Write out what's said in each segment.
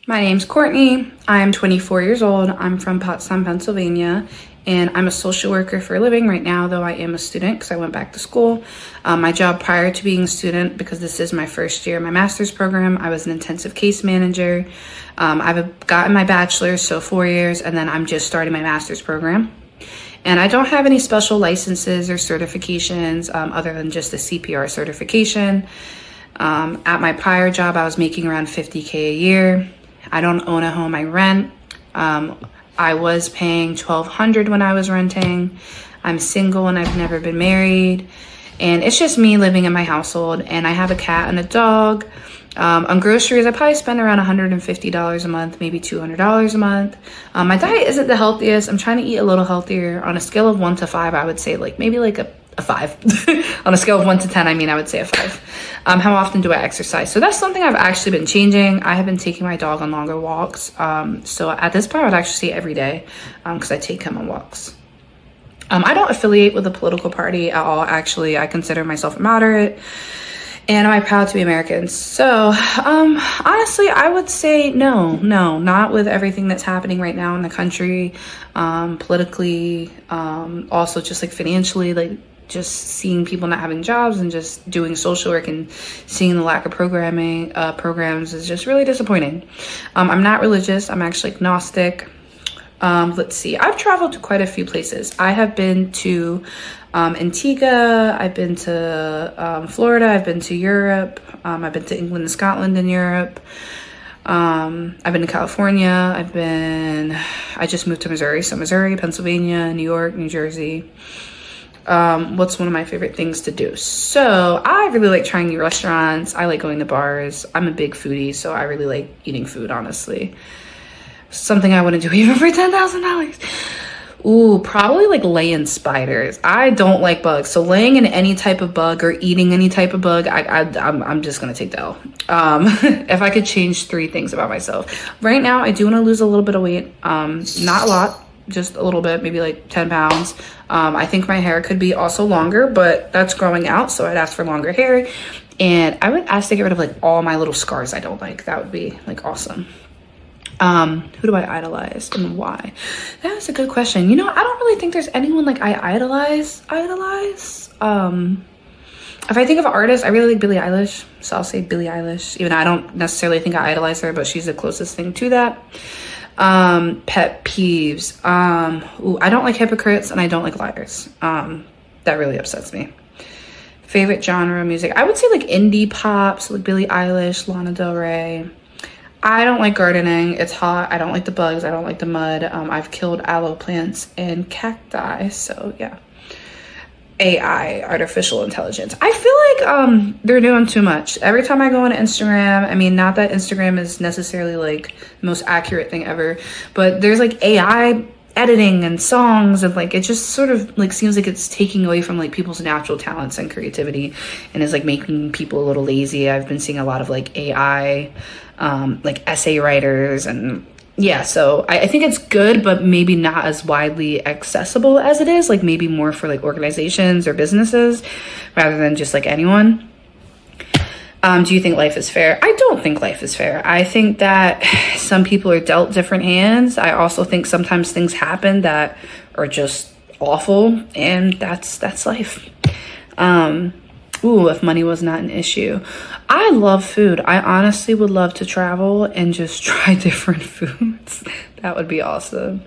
My name's Courtney. I'm 24 years old. I'm from Potsdam, Pennsylvania, and I'm a social worker for a living right now, though I am a student because I went back to school. My job prior to being a student, because this is my first year in my master's program, I was an intensive case manager. I've gotten my bachelor's, so 4 years, and then I'm just starting my master's program. And I don't have any special licenses or certifications other than just a CPR certification. At my prior job, I was making around $50K a year. I don't own a home, I rent. I was paying $1,200 when I was renting. I'm single and I've never been married. And it's just me living in my household, and I have a cat and a dog. On groceries, I probably spend around $150 a month, maybe $200 a month. My diet isn't the healthiest. I'm trying to eat a little healthier. On a scale of 1 to 5, I would say maybe a 5. On a scale of 1 to 10, I would say a 5. How often do I exercise? So that's something I've actually been changing. I have been taking my dog on longer walks. So at this point, I would actually say every day because I take him on walks. I don't affiliate with a political party at all. Actually, I consider myself moderate. And am I proud to be American? So, honestly, I would say no, not with everything that's happening right now in the country, politically, also just financially, just seeing people not having jobs and just doing social work and seeing the lack of programs is just really disappointing. I'm not religious. I'm actually agnostic. Let's see. I've traveled to quite a few places. I have been to Antigua. I've been to Florida. I've been to Europe. I've been to England and Scotland in Europe. I've been to California. I just moved to Missouri. So Missouri, Pennsylvania, New York, New Jersey. What's one of my favorite things to do? So I really like trying new restaurants. I like going to bars. I'm a big foodie, so I really like eating food, honestly. Something I wouldn't do even for $10,000. Ooh, probably laying spiders. I don't like bugs. So laying in any type of bug or eating any type of bug, I'm just gonna take the L. If I could change 3 things about myself. Right now, I do want to lose a little bit of weight. Not a lot, just a little bit, maybe 10 pounds. I think my hair could be also longer, but that's growing out, so I'd ask for longer hair. And I would ask to get rid of all my little scars I don't like. That would be awesome. Who do I idolize and why? That is a good question. I don't really think there's anyone I idolize. If I think of an artist, I really like Billie Eilish, so I'll say Billie Eilish, even though I don't necessarily think I idolize her, but she's the closest thing to that. Pet peeves. I don't like hypocrites and I don't like liars. That really upsets me. Favorite genre of music, I would say indie pop, so Billie Eilish, Lana Del Rey. I don't like gardening. It's hot. I don't like the bugs. I don't like the mud. I've killed aloe plants and cacti. So yeah. AI, artificial intelligence. I feel they're doing too much. Every time I go on Instagram, not that Instagram is necessarily the most accurate thing ever, but there's AI editing and songs and it just sort of seems it's taking away from people's natural talents and creativity and is making people a little lazy. I've been seeing a lot of AI essay writers, and yeah, so I think it's good, but maybe not as widely accessible as it is, maybe more for organizations or businesses rather than just anyone. Do you think life is fair? I don't think life is fair. I think that some people are dealt different hands. I also think sometimes things happen that are just awful, and that's life. If money was not an issue. I love food. I honestly would love to travel and just try different foods. That would be awesome.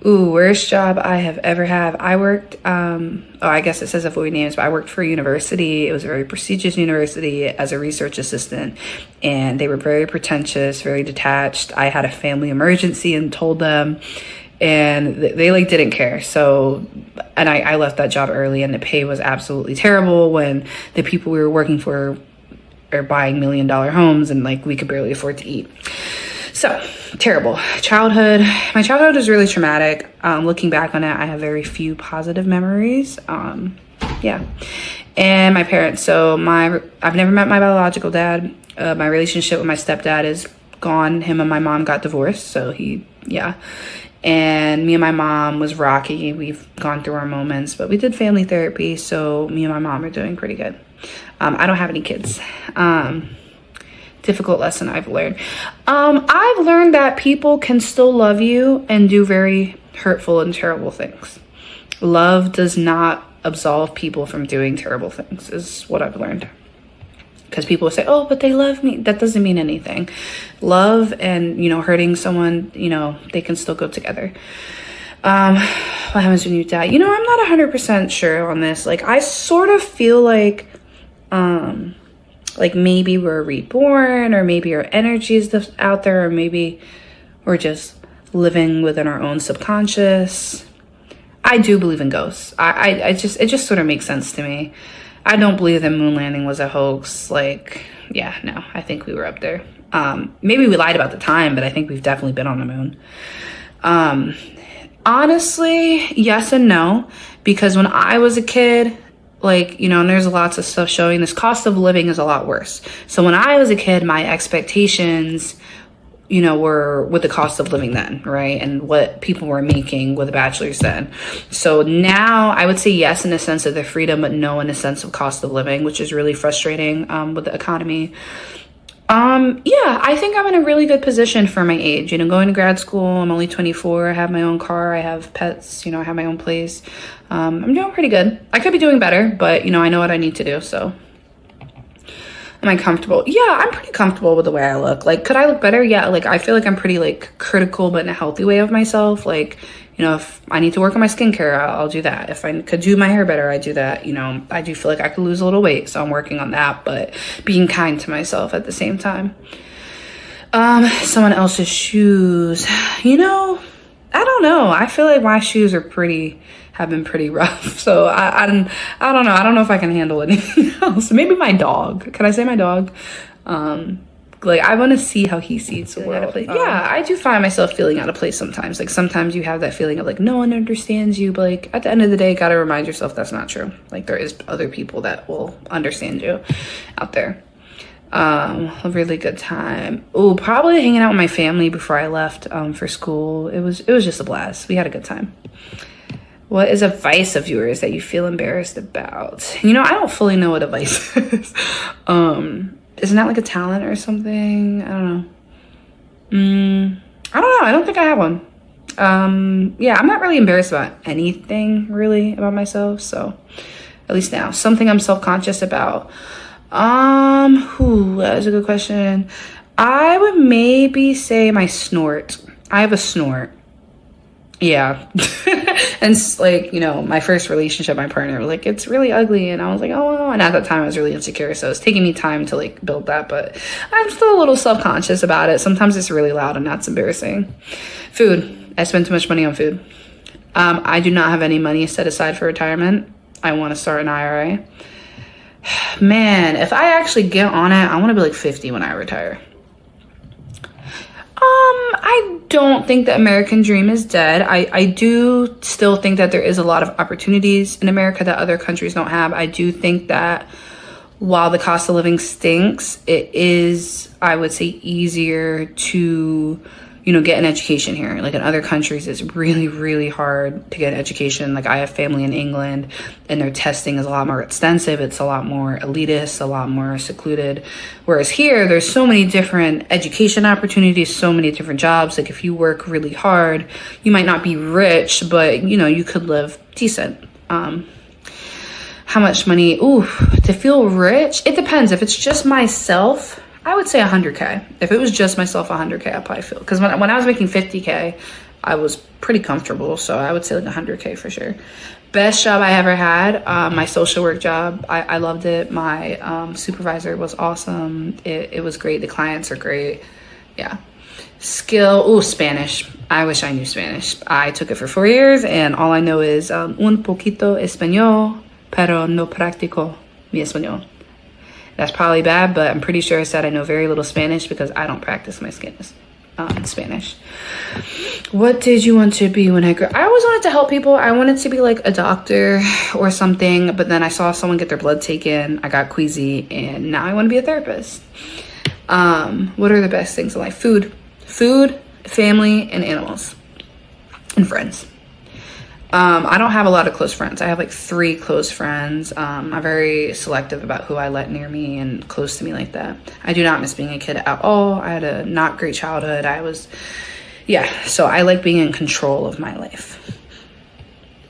Worst job I have ever had. I worked, I guess it says avoid names, but I worked for a university. It was a very prestigious university as a research assistant, and they were very pretentious, very detached. I had a family emergency and told them, and they didn't care. So, and I left that job early, and the pay was absolutely terrible when the people we were working for are buying $1 million homes and we could barely afford to eat. So terrible. Childhood. My childhood was really traumatic. Looking back on it, I have very few positive memories. Yeah. And my parents. So I've never met my biological dad. My relationship with my stepdad is gone. Him and my mom got divorced. So yeah. And me and my mom was rocky. We've gone through our moments, but we did family therapy. So me and my mom are doing pretty good. I don't have any kids. difficult lesson I've learned. I've learned that people can still love you and do very hurtful and terrible things. Love does not absolve people from doing terrible things, is what I've learned. Because people say, oh, but they love me. That doesn't mean anything. Love and, hurting someone, they can still go together. What happens when you die? I'm not 100% sure on this. Like, I sort of feel like maybe we're reborn, or maybe our energy is out there, or maybe we're just living within our own subconscious. I do believe in ghosts. It just sort of makes sense to me. I don't believe the moon landing was a hoax. No, I think we were up there. Maybe we lied about the time, but I think we've definitely been on the moon. Honestly, yes and no, because when I was a kid, and there's lots of stuff showing this cost of living is a lot worse. So when I was a kid, my expectations, were with the cost of living then, right? And what people were making with a bachelor's then. So now I would say yes in the sense of the freedom, but no in the sense of cost of living, which is really frustrating with the economy. I think I'm in a really good position for my age. Going to grad school, I'm only 24, I have my own car, I have pets, I have my own place. I'm doing pretty good. I could be doing better, but I know what I need to do, so. Am I comfortable? Yeah, I'm pretty comfortable with the way I look. Could I look better? Yeah, I feel like I'm pretty critical, but in a healthy way of myself. If I need to work on my skincare, I'll do that. If I could do my hair better, I do that. I do feel like I could lose a little weight, so I'm working on that, but being kind to myself at the same time. Someone else's shoes. I don't know. I feel like my shoes have been pretty rough. So I don't know. I don't know if I can handle anything else. Maybe my dog. Can I say my dog? I want to see how he sees the world. Yeah, I do find myself feeling out of place sometimes. Sometimes you have that feeling of no one understands you, but at the end of the day, you gotta remind yourself that's not true. There is other people that will understand you out there. A really good time. Oh, probably hanging out with my family before I left for school. It was just a blast. We had a good time. What is a vice of yours that you feel embarrassed about? I don't fully know what a vice is. Isn't that a talent or something? I don't know. I don't know. I don't think I have one. I'm not really embarrassed about anything really about myself. So at least now, something I'm self-conscious about. That is a good question. I would maybe say my snort. I have a snort. Yeah. And my first relationship, my partner was it's really ugly. And I was oh, and at that time I was really insecure. So it's taking me time to build that, but I'm still a little self-conscious about it. Sometimes it's really loud and that's embarrassing. Food. I spend too much money on food. I do not have any money set aside for retirement. I want to start an IRA. Man, if I actually get on it, I want to be 50 when I retire. I don't think the American dream is dead. I do still think that there is a lot of opportunities in America that other countries don't have. I do think that while the cost of living stinks, it is, I would say, easier to, get an education here. In other countries, it's really, really hard to get an education. I have family in England and their testing is a lot more extensive. It's a lot more elitist, a lot more secluded. Whereas here, there's so many different education opportunities, so many different jobs. If you work really hard, you might not be rich, but you could live decent. How much money? Ooh, to feel rich? It depends. If it's just myself, I would say 100K. If it was just myself, 100K, I'd probably feel. Because when I was making 50K, I was pretty comfortable. So I would say 100K for sure. Best job I ever had, my social work job. I loved it. My supervisor was awesome. It was great. The clients are great. Yeah. Skill, Spanish. I wish I knew Spanish. I took it for 4 years and all I know is un poquito español, pero no practico mi español. That's probably bad, but I'm pretty sure I said I know very little Spanish because I don't practice my Spanish. What did you want to be when I grew up? I always wanted to help people. I wanted to be a doctor or something, but then I saw someone get their blood taken. I got queasy, and now I want to be a therapist. What are the best things in life? Food, family, and animals, and friends. I don't have a lot of close friends. I have like 3 close friends. I'm very selective about who I let near me and close to me like that. I do not miss being a kid at all. I had a not great childhood. So I like being in control of my life.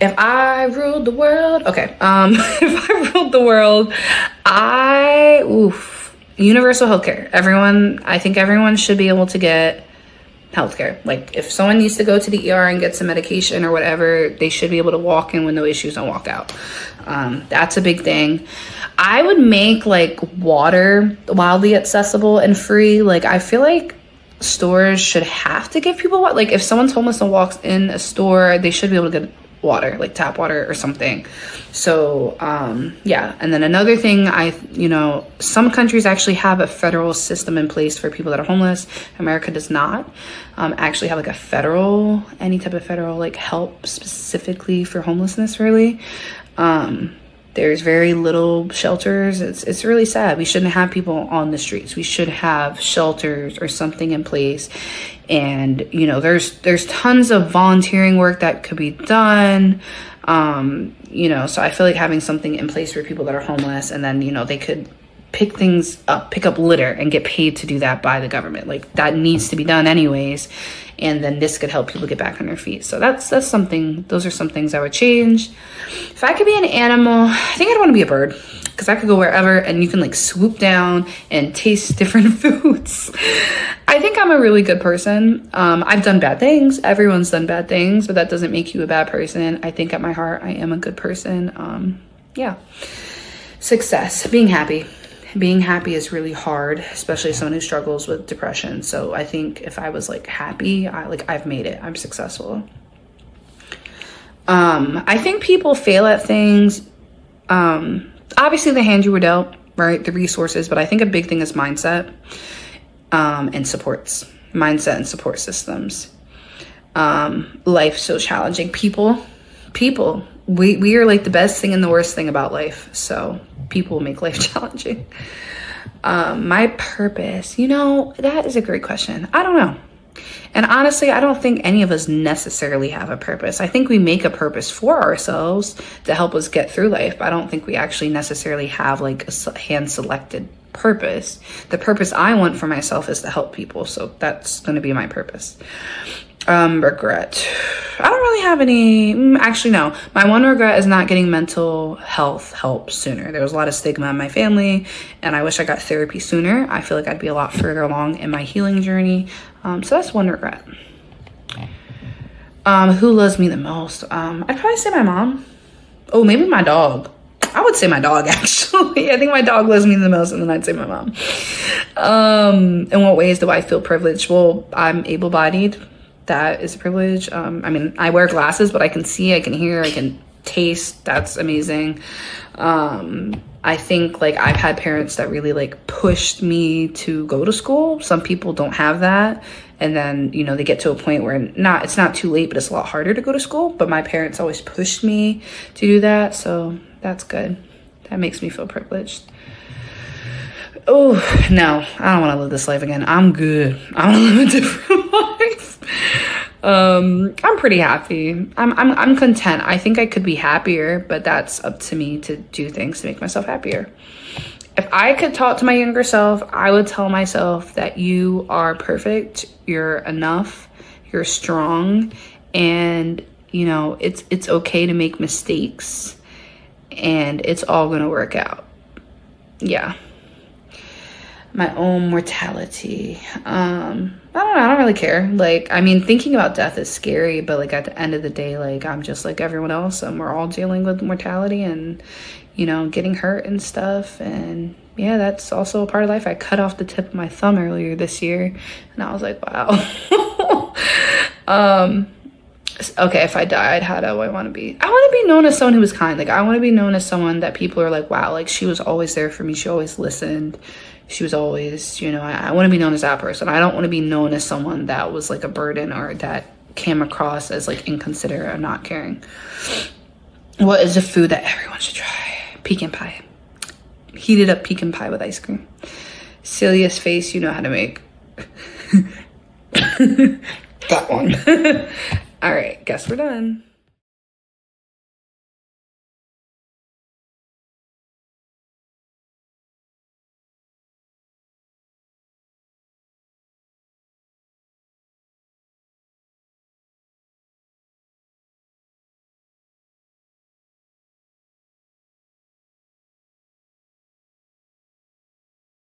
If I ruled the world, okay. If I ruled the world, universal healthcare. I think everyone should be able to get healthcare. Like if someone needs to go to the ER and get some medication or whatever, they should be able to walk in with no issues and walk out. That's a big thing. I would make like water wildly accessible and free. Like I feel like stores should have to give people water. Like if someone's homeless and walks in a store, they should be able to get water, like tap water or something. So yeah. And then another thing, some countries actually have a federal system in place for people that are homeless. America does not actually have like any type of federal like help specifically for homelessness, really. There's very little shelters. It's really sad. We shouldn't have people on the streets. We should have shelters or something in place. And there's tons of volunteering work that could be done. So I feel like having something in place for people that are homeless, and then they could pick up litter and get paid to do that by the government. Like that needs to be done anyways. And then this could help people get back on their feet. So that's something. Those are some things I would change. If I could be an animal, I think I'd want to be a bird, because I could go wherever and you can like swoop down and taste different foods. I think I'm a really good person. I've done bad things. Everyone's done bad things, but that doesn't make you a bad person. I think at my heart, I am a good person. Yeah. Success, being happy. Being happy is really hard, especially someone who struggles with depression. So I think if I was like happy, I've made it. I'm successful. I think people fail at things. Obviously the hand you were dealt, right? The resources, but I think a big thing is mindset, and supports. Mindset and support systems. Life's so challenging. People, we are like the best thing and the worst thing about life. So people make life challenging. My purpose, that is a great question. I don't know. And honestly, I don't think any of us necessarily have a purpose. I think we make a purpose for ourselves to help us get through life, but I don't think we actually necessarily have like a hand-selected purpose. The purpose I want for myself is to help people. So that's going to be my purpose. Regret. I don't really have any. Actually, no. My one regret is not getting mental health help sooner. There was a lot of stigma in my family, and I wish I got therapy sooner. I feel like I'd be a lot further along in my healing journey. So that's one regret. Who loves me the most? I'd probably say my mom. Oh, maybe my dog. I would say my dog, actually. I think my dog loves me the most, and then I'd say my mom. In what ways do I feel privileged? Well, I'm able-bodied. That is a privilege. I wear glasses, but I can see, I can hear, I can taste. That's amazing. I think like I've had parents that really like pushed me to go to school. Some people don't have that. And then, they get to a point where it's not too late, but it's a lot harder to go to school. But my parents always pushed me to do that. So that's good. That makes me feel privileged. Oh, no, I don't want to live this life again. I'm good. I want to live a different life. I'm pretty happy. I'm content. I think I could be happier, but that's up to me to do things to make myself happier. If I could talk to my younger self, I would tell myself that you are perfect. You're enough. You're strong. And, it's okay to make mistakes, and it's all going to work out. Yeah. My own mortality. I don't know. I don't really care. Thinking about death is scary, but at the end of the day, I'm just like everyone else, and we're all dealing with mortality and, getting hurt and stuff. And yeah, that's also a part of life. I cut off the tip of my thumb earlier this year, and I was like, wow. Okay, if I died, how do I want to be? I want to be known as someone who was kind. I want to be known as someone that people are like, wow, she was always there for me. She always listened. She was always, I want to be known as that person. I don't want to be known as someone that was a burden or that came across as inconsiderate or not caring. What is a food that everyone should try? Pecan pie. Heated up pecan pie with ice cream. Silliest face you know how to make. That one. All right, guess we're done.